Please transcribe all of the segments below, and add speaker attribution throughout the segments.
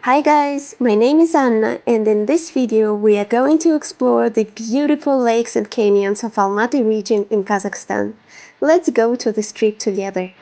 Speaker 1: Hi guys, my name is Anna and in this video we are going to explore the beautiful lakes and canyons of Almaty region in Kazakhstan. Let's go to this trip together.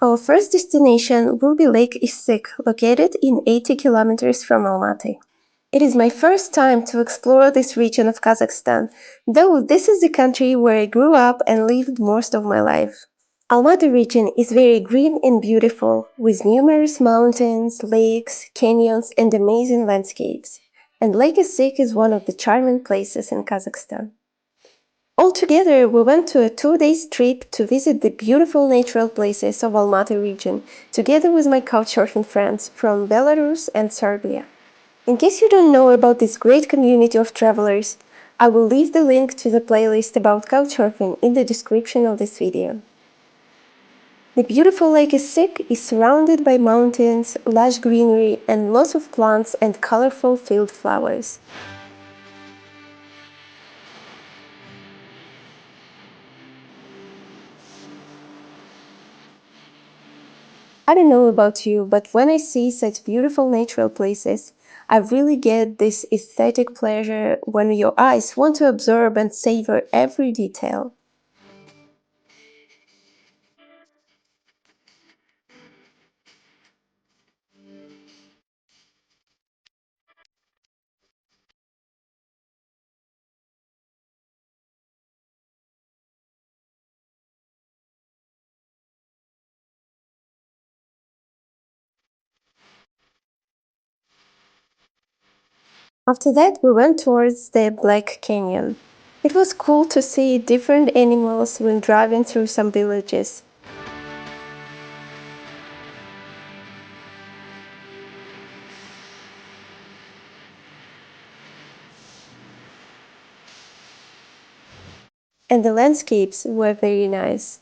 Speaker 1: Our first destination will be Lake Issyk, located in 80 kilometers from Almaty. It is my first time to explore this region of Kazakhstan, though this is the country where I grew up and lived most of my life. Almaty region is very green and beautiful, with numerous mountains, lakes, canyons, and amazing landscapes. And Lake Issyk is one of the charming places in Kazakhstan. Altogether, we went to a 2-day trip to visit the beautiful natural places of Almaty region, together with my couchsurfing friends from Belarus and Serbia. In case you don't know about this great community of travelers, I will leave the link to the playlist about couchsurfing in the description of this video. The beautiful Lake Issyk is surrounded by mountains, lush greenery, and lots of plants and colorful field flowers. I don't know about you, but when I see such beautiful natural places, I really get this aesthetic pleasure when your eyes want to absorb and savor every detail. After that, we went towards the Black Canyon. It was cool to see different animals when driving through some villages. And the landscapes were very nice.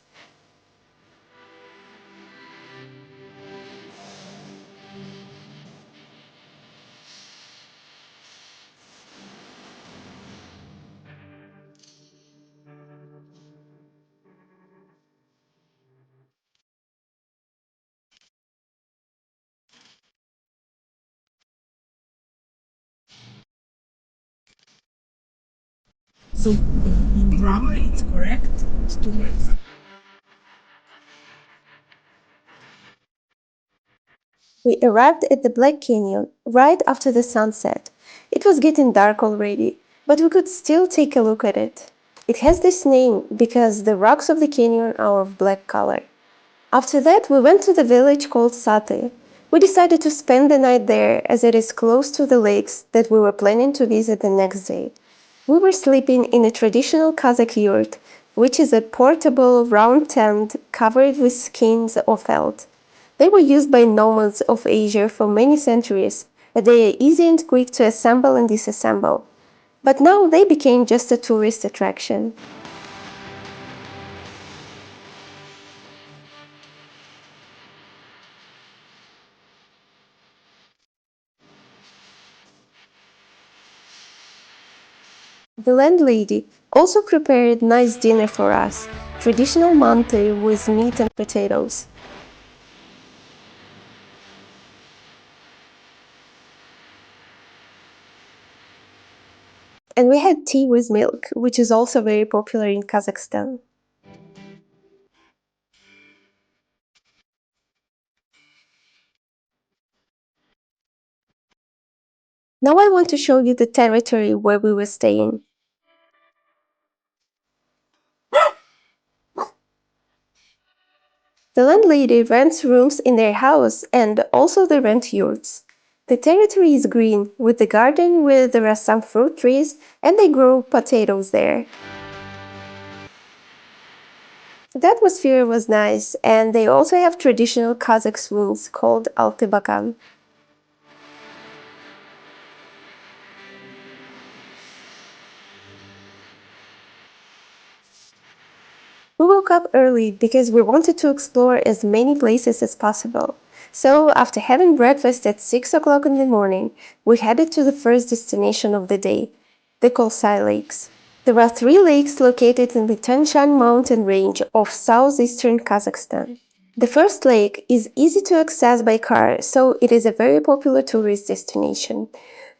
Speaker 2: So in grammar, it's correct. It's two words.
Speaker 1: We arrived at the Black Canyon right after the sunset. It was getting dark already, but we could still take a look at it. It has this name because the rocks of the canyon are of black color. After that, we went to the village called Sate. We decided to spend the night there as it is close to the lakes that we were planning to visit the next day. We were sleeping in a traditional Kazakh yurt, which is a portable round tent covered with skins or felt. They were used by nomads of Asia for many centuries, and they are easy and quick to assemble and disassemble. But now they became just a tourist attraction. The landlady also prepared nice dinner for us, traditional mante with meat and potatoes. And we had tea with milk, which is also very popular in Kazakhstan. Now I want to show you the territory where we were staying. The landlady rents rooms in their house and also they rent yurts. The territory is green, with the garden where there are some fruit trees and they grow potatoes there. The atmosphere was nice and they also have traditional Kazakh sweets called altıbakan. We woke up early because we wanted to explore as many places as possible. So, after having breakfast at 6 o'clock in the morning, we headed to the first destination of the day, the Kolsay Lakes. There are 3 lakes located in the Tanshan mountain range of southeastern Kazakhstan. The first lake is easy to access by car, so it is a very popular tourist destination.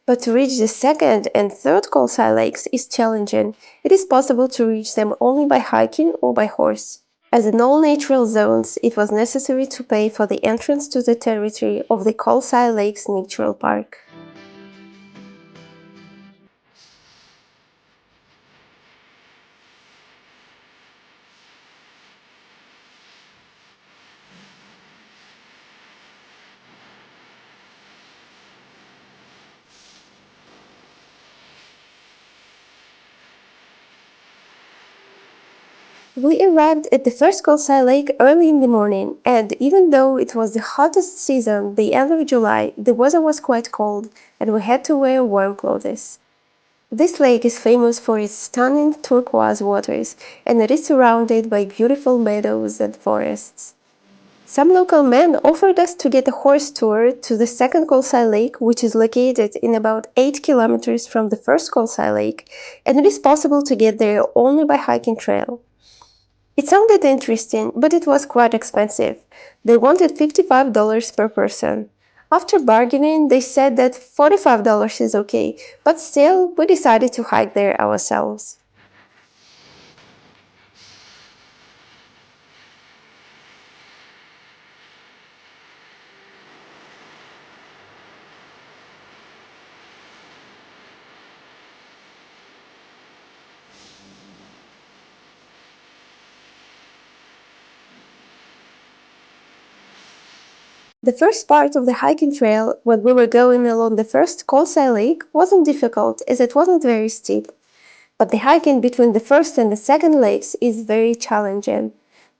Speaker 1: But to reach the second and third Kolsay Lakes is challenging. It is possible to reach them only by hiking or by horse. As in all natural zones, it was necessary to pay for the entrance to the territory of the Kolsay Lakes Natural Park. We arrived at the first Kolsay Lake early in the morning, and even though it was the hottest season, the end of July, the weather was quite cold, and we had to wear warm clothes. This lake is famous for its stunning turquoise waters, and it is surrounded by beautiful meadows and forests. Some local men offered us to get a horse tour to the second Kolsay Lake, which is located in about 8 kilometers from the first Kolsay Lake, and it is possible to get there only by hiking trail. It sounded interesting, but it was quite expensive. They wanted $55 per person. After bargaining, they said that $45 is okay, but still, we decided to hike there ourselves. The first part of the hiking trail, when we were going along the first Kolsay Lake, wasn't difficult as it wasn't very steep. But the hiking between the first and the second lakes is very challenging.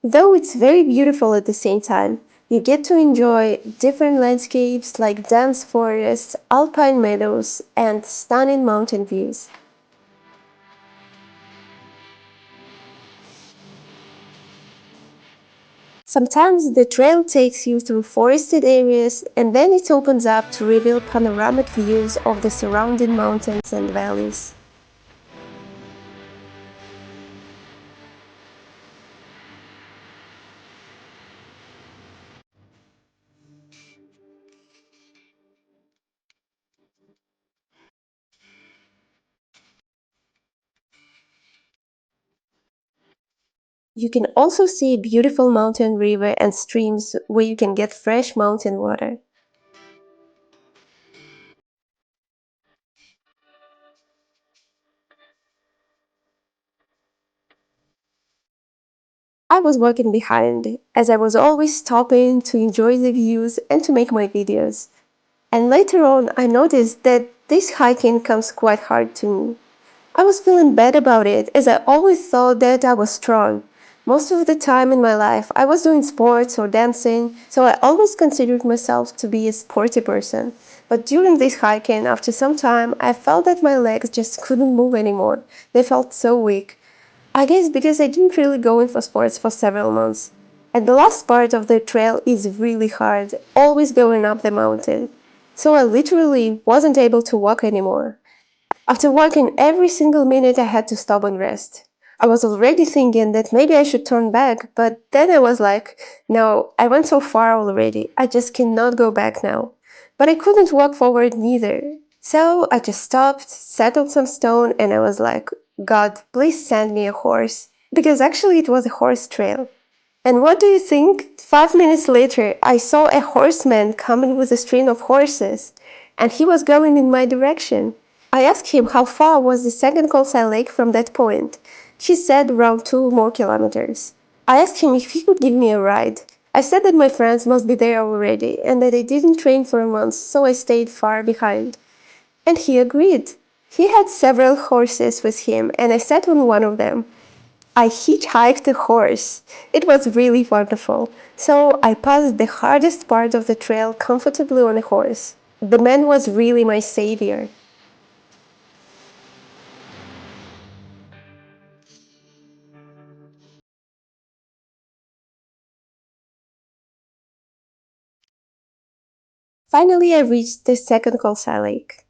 Speaker 1: Though it's very beautiful at the same time, you get to enjoy different landscapes like dense forests, alpine meadows, and stunning mountain views. Sometimes the trail takes you through forested areas and then it opens up to reveal panoramic views of the surrounding mountains and valleys. You can also see beautiful mountain river and streams where you can get fresh mountain water. I was walking behind, as I was always stopping to enjoy the views and to make my videos. And later on, I noticed that this hiking comes quite hard to me. I was feeling bad about it, as I always thought that I was strong. Most of the time in my life, I was doing sports or dancing, so I always considered myself to be a sporty person. But during this hiking, after some time, I felt that my legs just couldn't move anymore. They felt so weak. I guess because I didn't really go in for sports for several months. And the last part of the trail is really hard, always going up the mountain. So I literally wasn't able to walk anymore. After walking every single minute, I had to stop and rest. I was already thinking that maybe I should turn back, but then I was like, no, I went so far already. I just cannot go back now. But I couldn't walk forward neither. So I just stopped, sat on some stone, and I was like, God, please send me a horse. Because actually, it was a horse trail. And what do you think? 5 minutes later, I saw a horseman coming with a string of horses, and he was going in my direction. I asked him how far was the second Kolsay Lake from that point. He said around 2 more kilometers. I asked him if he could give me a ride. I said that my friends must be there already, and that I didn't train for a month, so I stayed far behind. And he agreed. He had several horses with him, and I sat on one of them. I hitchhiked a horse. It was really wonderful. So I passed the hardest part of the trail comfortably on a horse. The man was really my savior. Finally, I reached the second Kolsay Lake.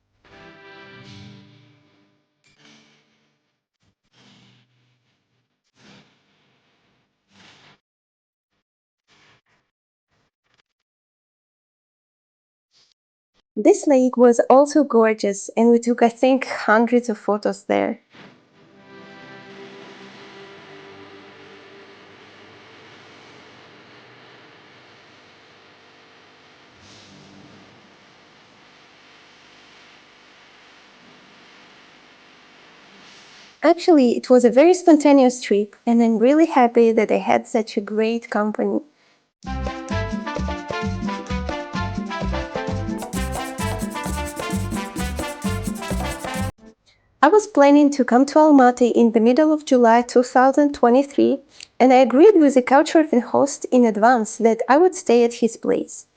Speaker 1: This lake was also gorgeous, and we took, I think, hundreds of photos there. Actually, it was a very spontaneous trip, and I'm really happy that I had such a great company. I was planning to come to Almaty in the middle of July 2023, and I agreed with the Couchsurfing host in advance that I would stay at his place.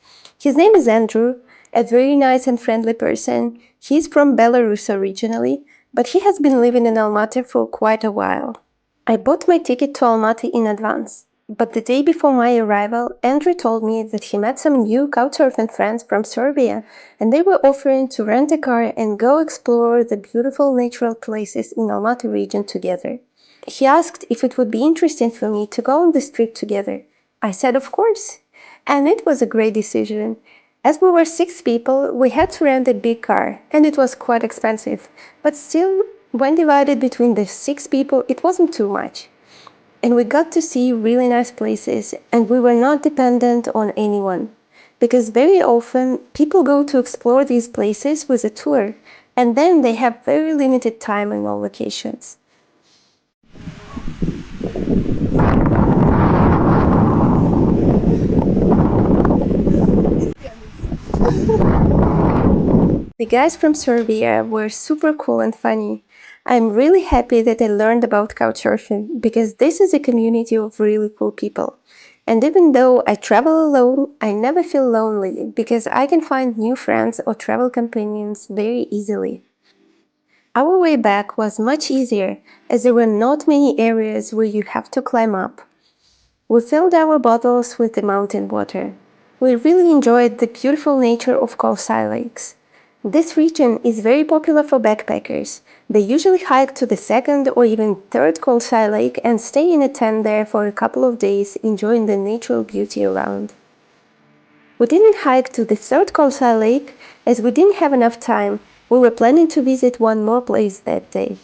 Speaker 1: His name is Andrew, a very nice and friendly person. He's from Belarus originally, but he has been living in Almaty for quite a while. I bought my ticket to Almaty in advance, but the day before my arrival, Andrew told me that he met some new Couchsurfing friends from Serbia, and they were offering to rent a car and go explore the beautiful natural places in Almaty region together. He asked if it would be interesting for me to go on this trip together. I said of course, and it was a great decision. As we were 6 people, we had to rent a big car, and it was quite expensive, but still, when divided between the 6 people, it wasn't too much. And we got to see really nice places, and we were not dependent on anyone. Because very often, people go to explore these places with a tour, and then they have very limited time in all locations. The guys from Serbia were super cool and funny. I'm really happy that I learned about Couchsurfing because this is a community of really cool people. And even though I travel alone, I never feel lonely because I can find new friends or travel companions very easily. Our way back was much easier as there were not many areas where you have to climb up. We filled our bottles with the mountain water. We really enjoyed the beautiful nature of Kolsay Lakes. This region is very popular for backpackers. They usually hike to the second or even third Kolsay Lake and stay in a tent there for a couple of days, enjoying the natural beauty around. We didn't hike to the third Kolsay Lake as we didn't have enough time. We were planning to visit one more place that day.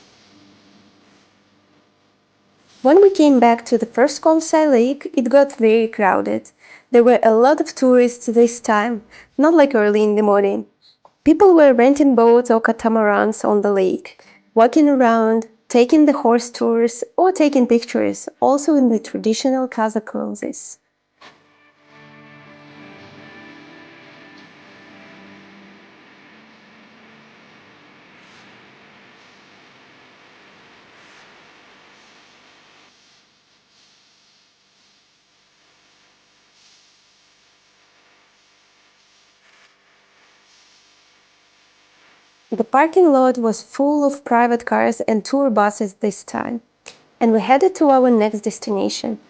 Speaker 1: When we came back to the first Kolsay Lake, it got very crowded. There were a lot of tourists this time, not like early in the morning. People were renting boats or catamarans on the lake, walking around, taking the horse tours, or taking pictures, also in the traditional Kazakh clothes. The parking lot was full of private cars and tour buses this time, and we headed to our next destination.